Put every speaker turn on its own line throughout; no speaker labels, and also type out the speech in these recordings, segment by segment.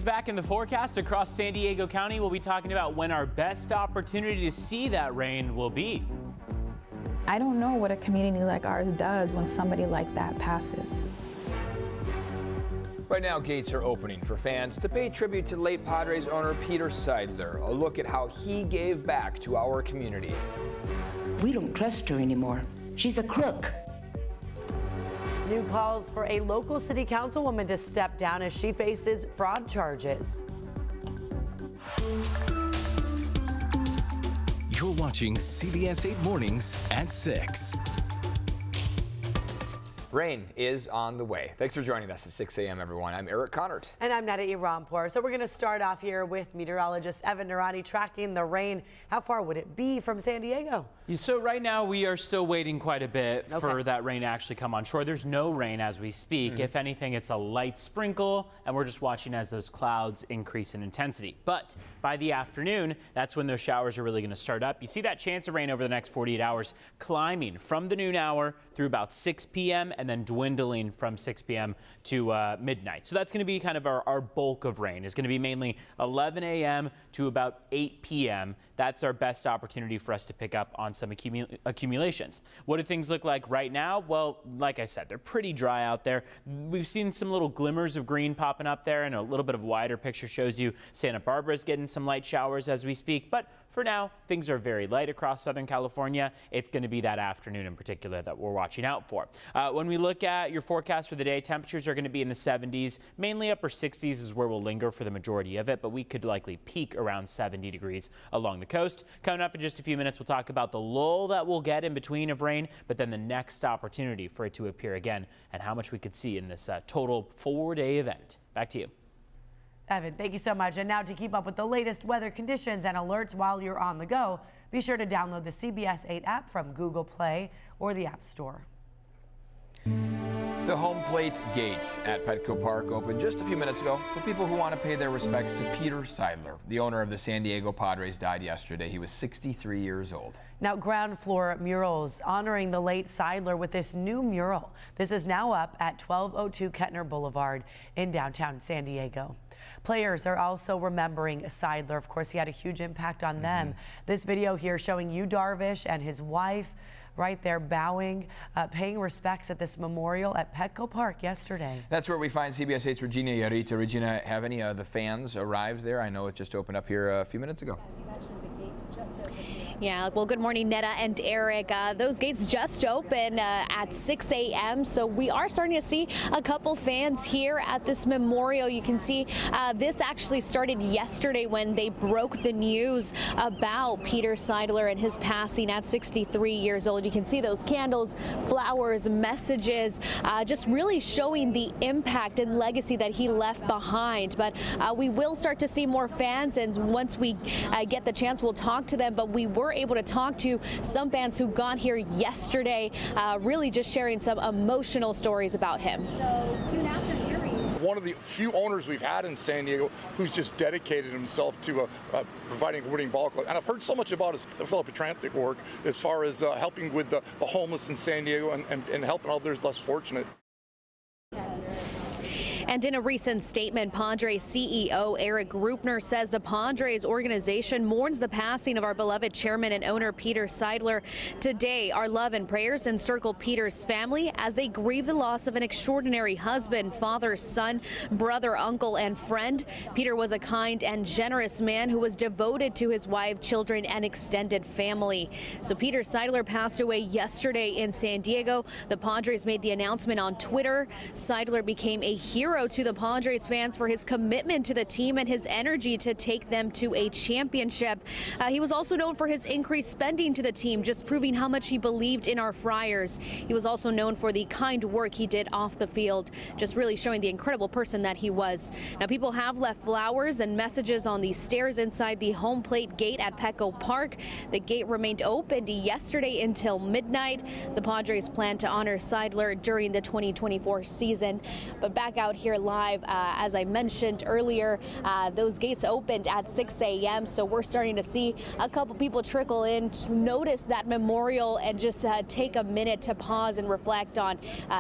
Back in the forecast across San Diego County, we'll be talking about when our best opportunity to see that rain will be.
I don't know what a community like ours does when somebody like that passes.
Right now, gates are opening for fans to pay tribute to late Padres owner Peter Seidler. A look at how he gave back to our community.
We don't trust her anymore. She's a crook.
New calls for a local city councilwoman to step down as she faces fraud charges.
You're watching CBS 8 Mornings at 6.
Rain is on the way. Thanks for joining us at 6 a.m., everyone. I'm Eric Connard.
And I'm Nada Iranpour. So we're going to start off here with meteorologist Evan Narani tracking the rain. How far would it be from San Diego?
So right now we are still waiting quite a bit for that rain to actually come on shore. There's no rain as we speak. If anything, it's a light sprinkle, and we're just watching as those clouds increase in intensity. But by the afternoon, that's when those showers are really going to start up. You see that chance of rain over the next 48 hours climbing from the noon hour through about 6 p.m. and then dwindling from 6 p.m. to midnight. So that's going to be kind of our bulk of rain. It's going to be mainly 11 a.m. to about 8 p.m. That's our best opportunity for us to pick up on some accumulations. What do things look like right now? Well, like I said, they're pretty dry out there. We've seen some little glimmers of green popping up there, and a little bit of wider picture shows you Santa Barbara's getting some light showers as we speak. But for now, things are very light across Southern California. It's going to be that afternoon in particular that we're watching out for. When we look at your forecast for the day, temperatures are going to be in the 70s. Mainly upper 60s is where we'll linger for the majority of it, but we could likely peak around 70 degrees along the coast. Coming up in just a few minutes, we'll talk about the lull that we'll get in between of rain, but then the next opportunity for it to appear again and how much we could see in this total 4-day event. Back to you.
Evan, thank you so much. And now to keep up with the latest weather conditions and alerts while you're on the go, be sure to download the CBS 8 app from Google Play or the App Store.
The home plate gate at Petco Park opened just a few minutes ago for people who want to pay their respects to Peter Seidler. The owner of the San Diego Padres died yesterday. He was 63 years old.
Now, ground floor murals honoring the late Seidler with this new mural. This is now up at 1202 Kettner Boulevard in downtown San Diego. Players are also remembering Seidler. Of course, he had a huge impact on them. This video here showing Yu Darvish and his wife right there bowing, paying respects at this memorial at Petco Park yesterday.
That's where we find CBS 8's Regina Yarita. Regina, have any of the fans arrived there? I know it just opened up here a few minutes ago.
Yeah, well, good morning, Netta and Eric. Those gates just opened at 6 a.m., so we are starting to see a couple fans here at this memorial. You can see this actually started yesterday when they broke the news about Peter Seidler and his passing at 63 years old. You can see those candles, flowers, messages, just really showing the impact and legacy that he left behind. But we will start to see more fans, and once we get the chance, we'll talk to them. But we were able to talk to some fans who got here yesterday, really just sharing some emotional stories about him.
So soon after hearing, one of the few owners we've had in San Diego who's just dedicated himself to providing a winning ball club. And I've heard so much about his philanthropic work as far as helping with the homeless in San Diego and helping others less fortunate.
And in a recent statement, Padres CEO Eric Grupner says the Padres organization mourns the passing of our beloved chairman and owner Peter Seidler. Today, our love and prayers encircle Peter's family as they grieve the loss of an extraordinary husband, father, son, brother, uncle, and friend. Peter was a kind and generous man who was devoted to his wife, children, and extended family. So Peter Seidler passed away yesterday in San Diego. The Padres made the announcement on Twitter. Seidler became a hero to the Padres fans for his commitment to the team and his energy to take them to a championship. He was also known for his increased spending to the team, just proving how much he believed in our Friars. He was also known for the kind work he did off the field, just really showing the incredible person that he was. Now, people have left flowers and messages on the stairs inside the home plate gate at Petco Park. The gate remained open yesterday until midnight. The Padres plan to honor Seidler during the 2024 season. But back out here here live. As I mentioned earlier, those gates opened at 6 a.m. So we're starting to see a couple people trickle in to notice that memorial and just take a minute to pause and reflect on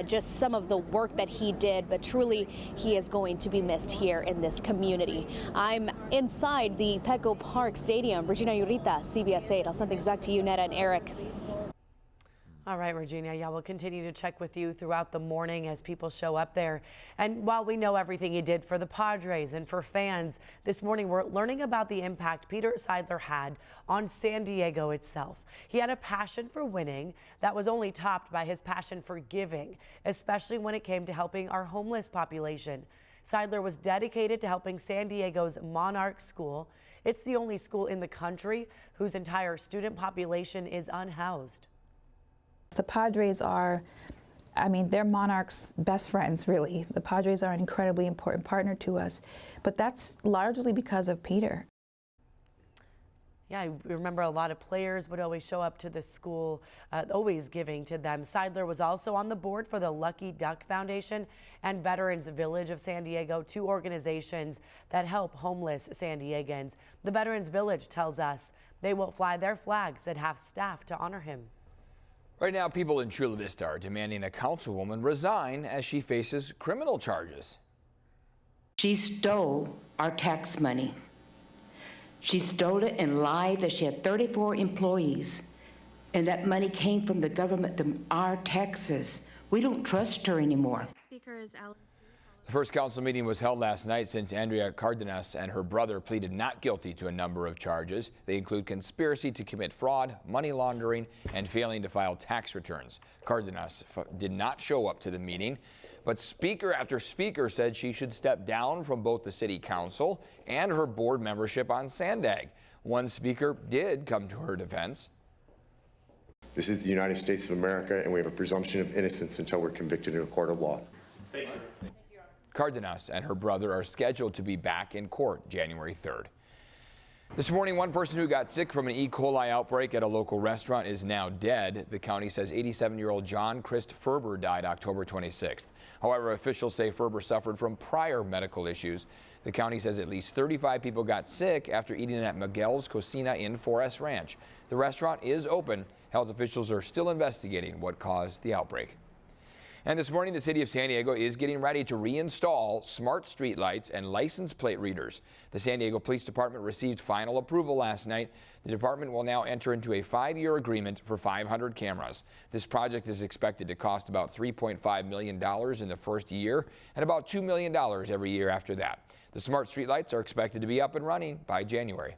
just some of the work that he did. But truly, he is going to be missed here in this community. I'm inside the Petco Park Stadium. Regina Urita, CBS 8. I'll send things back to you, Netta and Eric.
All right, Regina. Yeah, we'll continue to check with you throughout the morning as people show up there. And while we know everything he did for the Padres and for fans, this morning we're learning about the impact Peter Seidler had on San Diego itself. He had a passion for winning that was only topped by his passion for giving, especially when it came to helping our homeless population. Seidler was dedicated to helping San Diego's Monarch School. It's the only school in the country whose entire student population is unhoused.
The Padres are, they're Monarch's best friends, really. The Padres are an incredibly important partner to us, but that's largely because of Peter.
Yeah, I remember a lot of players would always show up to the school, always giving to them. Seidler was also on the board for the Lucky Duck Foundation and Veterans Village of San Diego, two organizations that help homeless San Diegans. The Veterans Village tells us they will fly their flags at half staff to honor him.
Right now, people in Chula Vista are demanding a councilwoman resign as she faces criminal charges.
She stole our tax money. She stole it and lied that she had 34 employees, and that money came from the government, our taxes. We don't trust her anymore.
Speaker is Alan.
The first council meeting was held last night since Andrea Cardenas and her brother pleaded not guilty to a number of charges. They include conspiracy to commit fraud, money laundering, and failing to file tax returns. Cardenas did not show up to the meeting, but speaker after speaker said she should step down from both the city council and her board membership on Sandag. One speaker did come to her defense.
This is the United States of America, and we have a presumption of innocence until we're convicted in a court of law.
Thank you. Cardenas and her brother are scheduled to be back in court January 3rd. This morning, one person who got sick from an E. coli outbreak at a local restaurant is now dead. The county says 87-year-old John Christ Ferber died October 26th. However, officials say Ferber suffered from prior medical issues. The county says at least 35 people got sick after eating at Miguel's Cocina in Forest Ranch. The restaurant is open. Health officials are still investigating what caused the outbreak. And this morning, the city of San Diego is getting ready to reinstall smart street lights and license plate readers. The San Diego Police Department received final approval last night. The department will now enter into a 5-year agreement for 500 cameras. This project is expected to cost about $3.5 million in the first year and about $2 million every year after that. The smart street lights are expected to be up and running by January.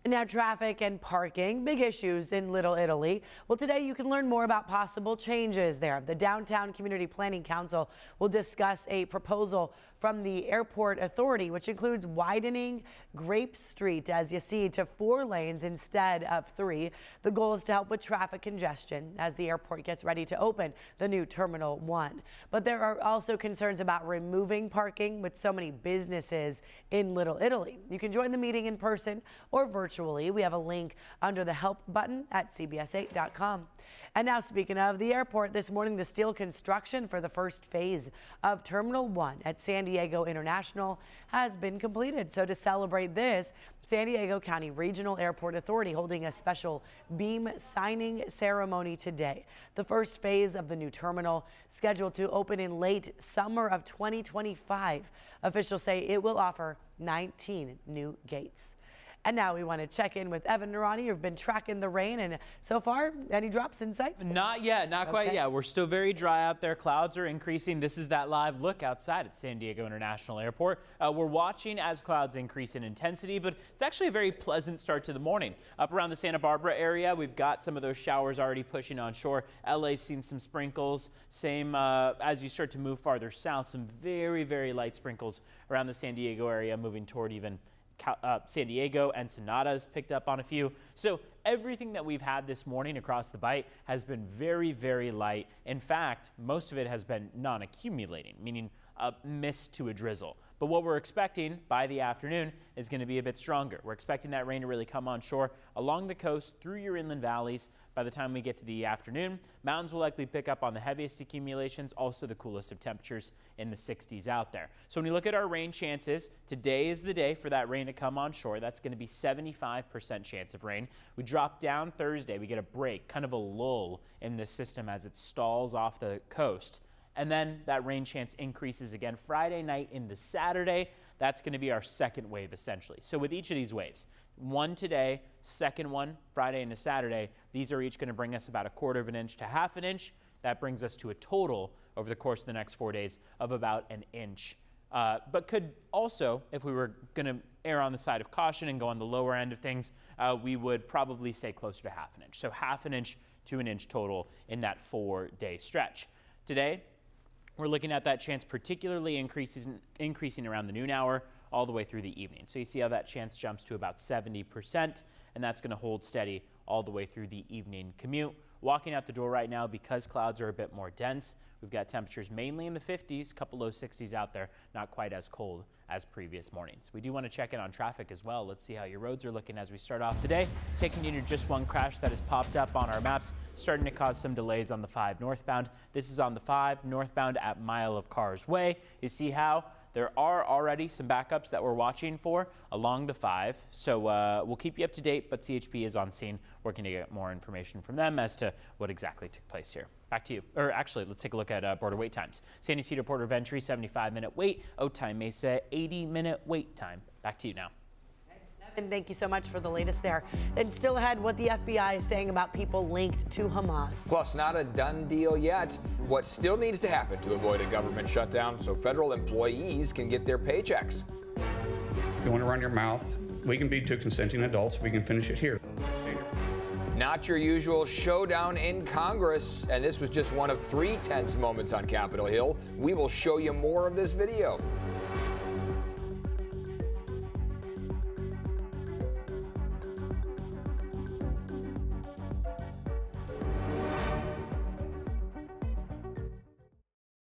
Now, traffic and parking, big issues in Little Italy. Well, today you can learn more about possible changes there. The Downtown Community Planning Council will discuss a proposal from the Airport Authority, which includes widening Grape Street, as you see, to 4 lanes instead of 3. The goal is to help with traffic congestion as the airport gets ready to open the new Terminal 1. But there are also concerns about removing parking with so many businesses in Little Italy. You can join the meeting in person or virtually. We have a link under the help button at CBS8.com. And now, speaking of the airport, this morning the steel construction for the first phase of Terminal 1 at San Diego International has been completed. So to celebrate this, San Diego County Regional Airport Authority holding a special beam signing ceremony today. The first phase of the new terminal scheduled to open in late summer of 2025. Officials say it will offer 19 new gates. And now we want to check in with Evan Narani, who've been tracking the rain, and so far, any drops in sight?
Not yet, not quite yet. We're still very dry out there. Clouds are increasing. This is that live look outside at San Diego International Airport. We're watching as clouds increase in intensity, but it's actually a very pleasant start to the morning. Up around the Santa Barbara area, we've got some of those showers already pushing on shore. LA's seen some sprinkles. Same as you start to move farther south, some very, very light sprinkles around the San Diego area, moving toward even San Diego. Ensenada's picked up on a few. So everything that we've had this morning across the Bight has been very, very light. In fact, most of it has been non-accumulating, meaning a mist to a drizzle. But what we're expecting by the afternoon is going to be a bit stronger. We're expecting that rain to really come on shore along the coast through your inland valleys. By the time we get to the afternoon, mountains will likely pick up on the heaviest accumulations, also the coolest of temperatures in the 60s out there. So when you look at our rain chances, today is the day for that rain to come on shore. That's going to be 75% chance of rain. We drop down Thursday. We get a break, kind of a lull in this system as it stalls off the coast. And then that rain chance increases again Friday night into Saturday. That's going to be our second wave, essentially. So with each of these waves, one today, second one Friday into Saturday, these are each going to bring us about 1/4 of an inch to 1/2 an inch. That brings us to a total over the course of the next 4 days of about an inch. But could also, if we were going to err on the side of caution and go on the lower end of things, we would probably say closer to 1/2 an inch. So 1/2 an inch to an inch total in that 4-day stretch. Today, we're looking at that chance particularly increasing around the noon hour all the way through the evening. So you see how that chance jumps to about 70%, and that's going to hold steady all the way through the evening commute. Walking out the door right now, because clouds are a bit more dense, we've got temperatures mainly in the 50s, a couple low 60s out there, not quite as cold as previous mornings. We do want to check in on traffic as well. Let's see how your roads are looking as we start off today. Taking you to just one crash that has popped up on our maps, starting to cause some delays on the 5 northbound. This is on the 5 northbound at Mile of Cars Way. You see how there are already some backups that we're watching for along the 5. So we'll keep you up to date, but CHP is on scene working to get more information from them as to what exactly took place here. Back to you. Or actually, let's take a look at border wait times. San Ysidro Port of Entry, 75-minute wait. Otay Mesa, 80-minute wait time. Back to you now.
And thank you so much for the latest there. And still ahead, what the FBI is saying about people linked to Hamas.
Plus, not a done deal yet. What still needs to happen to avoid a government shutdown so federal employees can get their paychecks.
If you want to run your mouth, we can be two consenting adults. We can finish it here.
Not your usual showdown in Congress, and this was just one of 3 tense moments on Capitol Hill. We will show you more of this video.